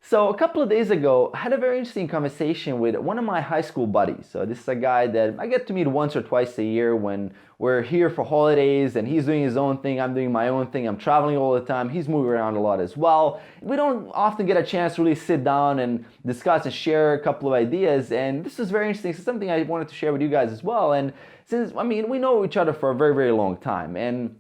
So a couple of days ago, I had a very interesting conversation with one of my high school buddies. So this is a guy that I get to meet once or twice a year when we're here for holidays and he's doing his own thing, I'm doing my own thing, I'm traveling all the time, he's moving around a lot as well. We don't often get a chance to really sit down and discuss and share a couple of ideas, and this is very interesting. It's something I wanted to share with you guys as well. And since, we know each other for a very, very long time, and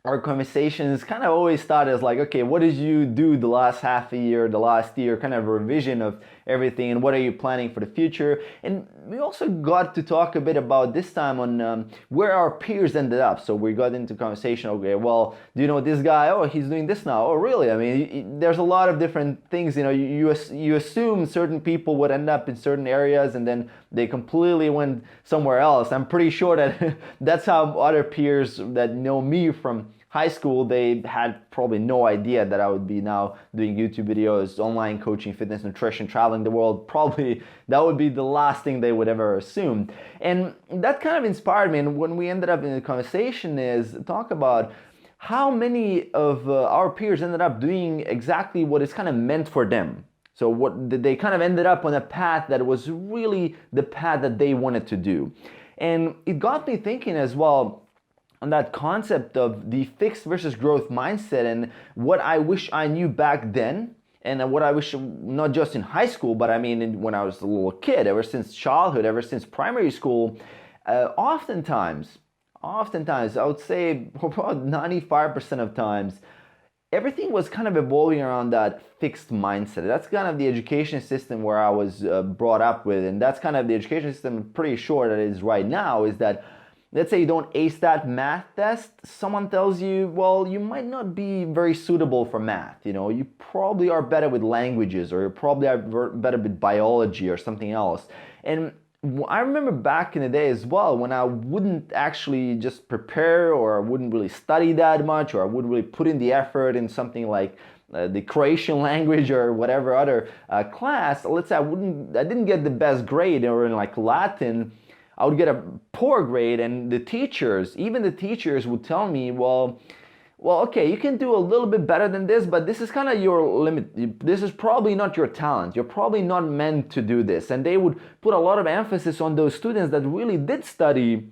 our conversations kind of always start as like, okay, what did you do the last half a year, the last year, kind of a revision of everything, and what are you planning for the future? And we also got to talk a bit about this time on where our peers ended up. So we got into conversation, okay, well, do you know this guy? Oh, he's doing this now. Oh, really? I mean, there's a lot of different things, you assume certain people would end up in certain areas and then they completely went somewhere else. I'm pretty sure that that's how other peers that know me from high school, they had probably no idea that I would be now doing YouTube videos, online coaching, fitness, nutrition, traveling the world. Probably that would be the last thing they would ever assume. And that kind of inspired me. And when we ended up in the conversation is talk about how many of our peers ended up doing exactly what is kind of meant for them. So what they kind of ended up on a path that was really the path that they wanted to do. And it got me thinking as well on that concept of the fixed versus growth mindset and what I wish I knew back then, and what I wish, not just in high school, but I mean when I was a little kid, ever since childhood, ever since primary school. Oftentimes, I would say about 95% of times, everything was kind of evolving around that fixed mindset. That's kind of the education system where I was brought up with, and that's kind of the education system I'm pretty sure that it is right now, is that let's say you don't ace that math test, someone tells you, well, you might not be very suitable for math. You probably are better with languages, or you probably are better with biology or something else. And I remember back in the day as well, when I wouldn't actually just prepare, or I wouldn't really study that much, or I wouldn't really put in the effort in something like the Croatian language or whatever other class. Let's say I didn't get the best grade, or in like Latin, I would get a poor grade, and even the teachers would tell me, well, okay, you can do a little bit better than this, but this is kind of your limit. This is probably not your talent. You're probably not meant to do this. And they would put a lot of emphasis on those students that really did study,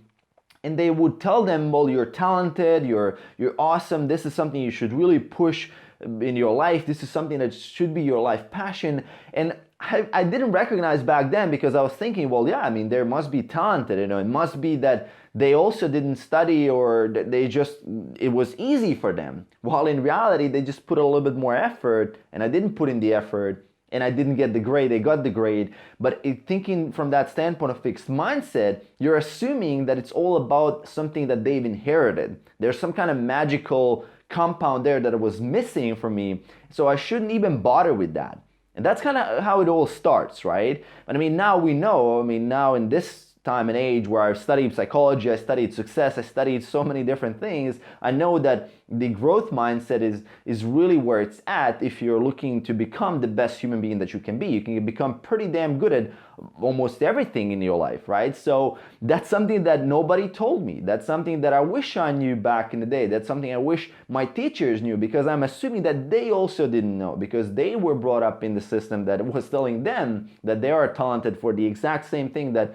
and they would tell them, well, you're talented, you're awesome, this is something you should really push in your life, this is something that should be your life passion. And I didn't recognize back then, because I was thinking, well, yeah, I mean, there must be talented, it must be that they also didn't study, or it was easy for them. While in reality, they just put a little bit more effort, and I didn't put in the effort, and I didn't get the grade, they got the grade. But thinking from that standpoint of fixed mindset, you're assuming that it's all about something that they've inherited. There's some kind of magical compound there that was missing for me, so I shouldn't even bother with that. And that's kind of how it all starts, right? But I mean, now we know, now in this time and age where I've studied psychology, I studied success, I studied so many different things, I know that the growth mindset is really where it's at if you're looking to become the best human being that you can be. You can become pretty damn good at almost everything in your life, right? So that's something that nobody told me. That's something that I wish I knew back in the day. That's something I wish my teachers knew, because I'm assuming that they also didn't know, because they were brought up in the system that was telling them that they are talented for the exact same thing that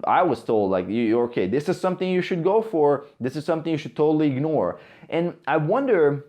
I was told, like, okay, this is something you should go for, this is something you should totally ignore. And I wonder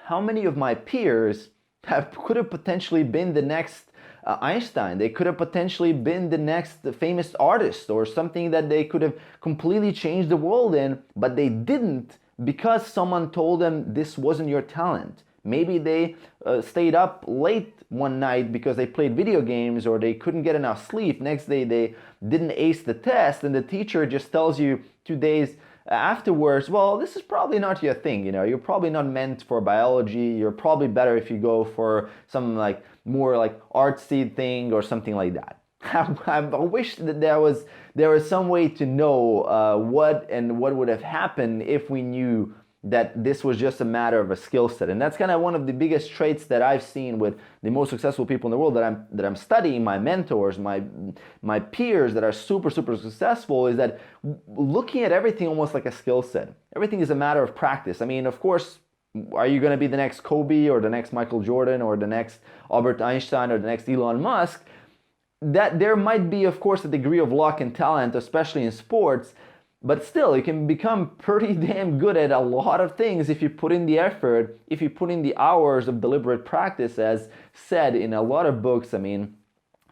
how many of my peers could have potentially been the next Einstein. They could have potentially been the next famous artist, or something that they could have completely changed the world in, but they didn't, because someone told them this wasn't your talent. Maybe they stayed up late one night because they played video games, or they couldn't get enough sleep. Next day they didn't ace the test, and the teacher just tells you 2 days afterwards, well, this is probably not your thing. You're probably not meant for biology. You're probably better if you go for some like more like artsy thing or something like that. I wish that there was some way to know what would have happened if we knew that this was just a matter of a skill set. And that's kind of one of the biggest traits that I've seen with the most successful people in the world that I'm studying, my mentors, my peers that are super, super successful, is that looking at everything almost like a skill set. Everything is a matter of practice. I mean, of course, are you going to be the next Kobe or the next Michael Jordan or the next Albert Einstein or the next Elon Musk? That there might be, of course, a degree of luck and talent, especially in sports, but still, you can become pretty damn good at a lot of things if you put in the effort, if you put in the hours of deliberate practice, as said in a lot of books. I mean,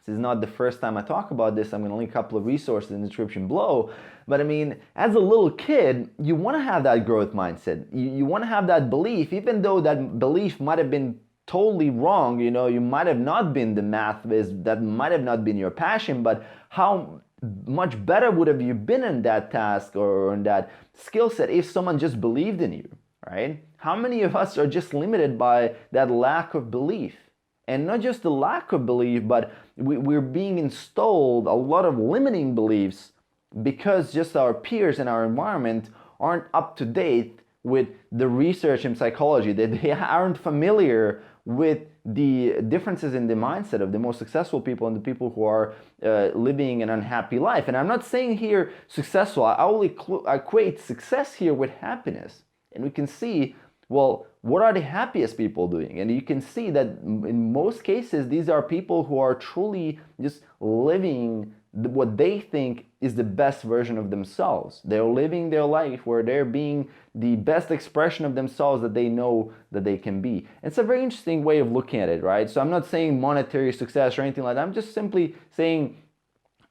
this is not the first time I talk about this. I'm going to link a couple of resources in the description below. But I mean, as a little kid, you want to have that growth mindset. You want to have that belief, even though that belief might have been totally wrong. You know, you might have not been the math whiz, that might have not been your passion, but how much better would have you been in that task or in that skill set if someone just believed in you, right? How many of us are just limited by that lack of belief? And not just the lack of belief, but we're being installed a lot of limiting beliefs because just our peers and our environment aren't up to date with the research in psychology, that they aren't familiar with the differences in the mindset of the most successful people and the people who are living an unhappy life. And I'm not saying here successful, I only equate success here with happiness. And we can see, well, what are the happiest people doing? And you can see that in most cases, these are people who are truly just living what they think is the best version of themselves. They're living their life where they're being the best expression of themselves that they know that they can be. It's a very interesting way of looking at it, right? So I'm not saying monetary success or anything like that. I'm just simply saying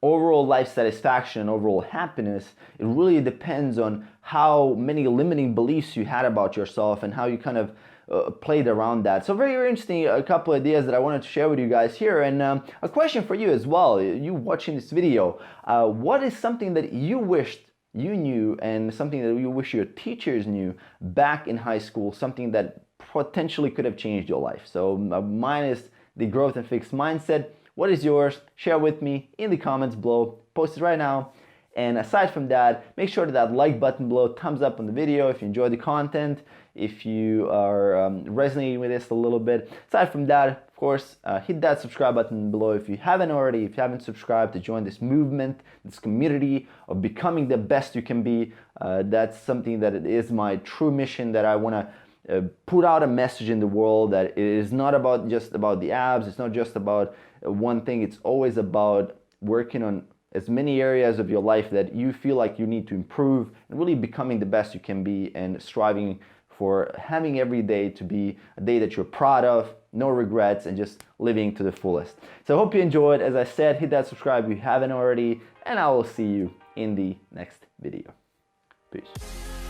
overall life satisfaction and overall happiness, it really depends on how many limiting beliefs you had about yourself and how you kind of played around that. So very, very interesting, a couple ideas that I wanted to share with you guys here. And a question for you as well, you watching this video, what is something that you wished you knew and something that you wish your teachers knew back in high school, something that potentially could have changed your life? So mine is the growth and fixed mindset. What is yours? Share with me in the comments below. Post it right now. And aside from that, make sure that like button below, thumbs up on the video if you enjoy the content, if you are resonating with this a little bit. Aside from that, of course, hit that subscribe button below if you haven't already, if you haven't subscribed to join this movement, this community of becoming the best you can be. That's something that it is my true mission, that I want to put out a message in the world that it is not about just about the abs, it's not just about one thing, it's always about working on as many areas of your life that you feel like you need to improve and really becoming the best you can be and striving for having every day to be a day that you're proud of, no regrets, and just living to the fullest. So I hope you enjoyed. As I said, hit that subscribe if you haven't already, and I will see you in the next video. Peace.